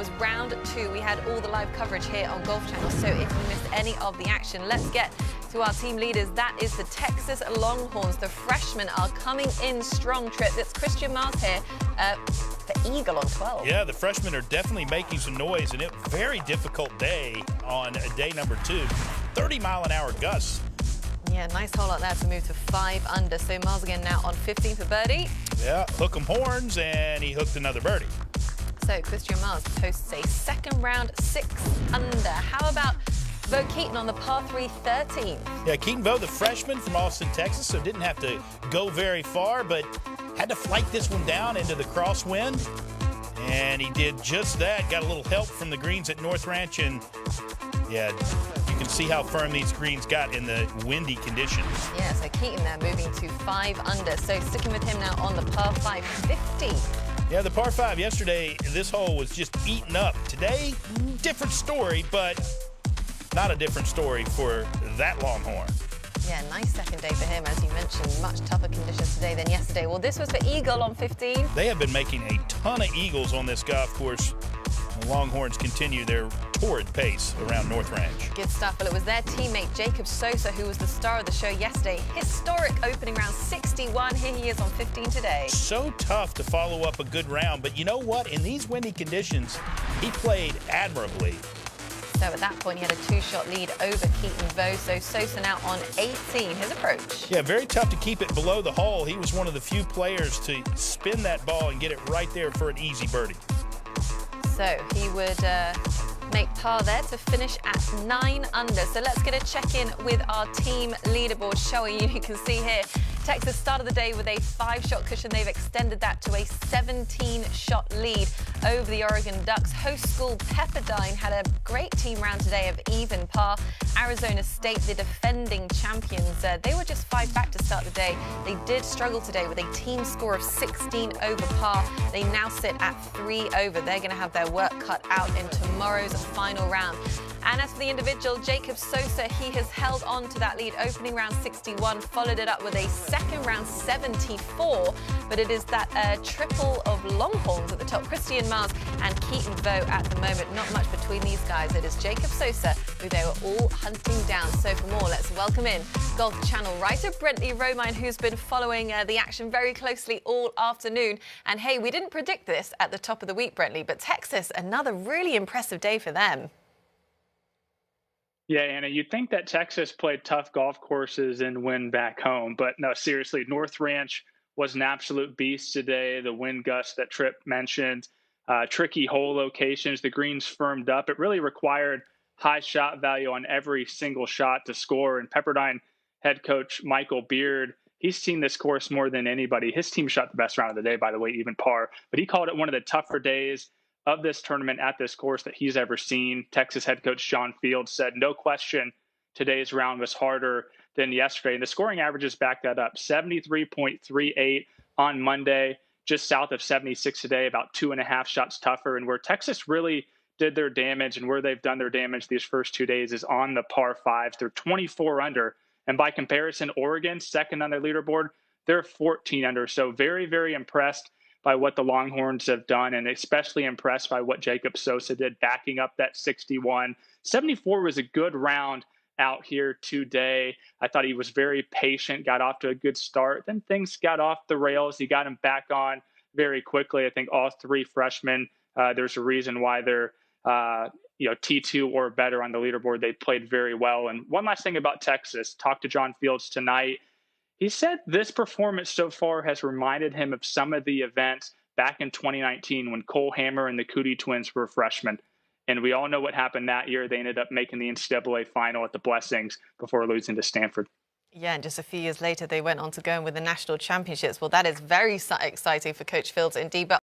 was round 2. We had all the live coverage here on Golf Channel, so if you missed any of the action, let's get to our team leaders. That is the Texas Longhorns. The freshmen are coming in strong. Trip. It's Christian Miles here for Eagle on 12. Yeah, the freshmen are definitely making some noise, and it was a very difficult day on day number 2. 30-mile-an-hour gusts. Yeah, nice hole out there to move to 5 under. So Miles again now on 15 for birdie. Yeah, hook 'em horns, and he hooked another birdie. So Christian Miles posts a second round 6 under. How about Bo Keaton on the par 3 13th? Yeah, Keaton Bo, the freshman from Austin, Texas, so didn't have to go very far, but had to flight this one down into the crosswind. And he did just that. Got a little help from the greens at North Ranch, and yeah, you can see how firm these greens got in the windy conditions. Yeah, so Keaton there moving to 5 under. So sticking with him now on the par 5 50. Yeah, the par 5 yesterday, this hole was just eaten up. Today, different story, but not a different story for that Longhorn. Yeah, nice second day for him, as you mentioned. Much tougher conditions today than yesterday. Well, this was for Eagle on 15. They have been making a ton of eagles on this golf course. The Longhorns continue their torrid pace around North Ranch. Good stuff. Well, it was their teammate Jacob Sosa who was the star of the show yesterday. Historic opening round 61. Here he is on 15 today. So tough to follow up a good round, but you know what? In these windy conditions, he played admirably. So at that point, he had a 2-shot lead over Keaton Bo. So Sosa now on 18. His approach. Yeah, very tough to keep it below the hole. He was one of the few players to spin that ball and get it right there for an easy birdie. So he would make par there to finish at 9 under. So let's get a check-in with our team leaderboard showing you. You can see here, Texas started the day with a 5-shot cushion. They've extended that to a 17-shot lead over the Oregon Ducks. Host school Pepperdine had a great team round today of even par. Arizona State, the defending champions, they were just 5 back to start the day. They did struggle today with a team score of 16 over par. They now sit at 3 over. They're going to have their work cut out in tomorrow's final round. And as for the individual, Jacob Sosa, he has held on to that lead. Opening round 61, followed it up with a second round 74. But it is that triple of Longhorns at the top. Christian Miles and Keaton Bo at the moment. Not much between these guys. It is Jacob Sosa, who they were all hunting down. So for more, let's welcome in Golf Channel writer Brentley Romine, who's been following the action very closely all afternoon. And hey, we didn't predict this at the top of the week, Brentley, but Texas, another really impressive day for them. Yeah, Anna, you'd think that Texas played tough golf courses and win back home. But no, seriously, North Ranch was an absolute beast today. The wind gusts that Tripp mentioned, tricky hole locations, the greens firmed up. It really required high shot value on every single shot to score. And Pepperdine head coach Michael Beard, he's seen this course more than anybody. His team shot the best round of the day, by the way, even par. But he called it one of the tougher days of this tournament at this course that he's ever seen. Texas head coach John Fields said, no question, today's round was harder than yesterday. And the scoring averages back that up. 73.38 on Monday, just south of 76 today, about 2.5 shots tougher. And where Texas really did their damage and where they've done their damage these first 2 days is on the par 5s. They're 24 under. And by comparison, Oregon, second on their leaderboard, they're 14 under. So very, very impressed by what the Longhorns have done, and especially impressed by what Jacob Sosa did, backing up that 61. 74 was a good round out here today. I thought he was very patient, got off to a good start. Then things got off the rails. He got him back on very quickly. I think all 3 freshmen, there's a reason why they're T2 or better on the leaderboard. They played very well. And one last thing about Texas, talked to John Fields tonight. He said this performance so far has reminded him of some of the events back in 2019 when Cole Hammer and the Cootie twins were freshmen. And we all know what happened that year. They ended up making the NCAA final at the Blessings before losing to Stanford. Yeah, and just a few years later, they went on to go and win the national championships. Well, that is very exciting for Coach Fields indeed. But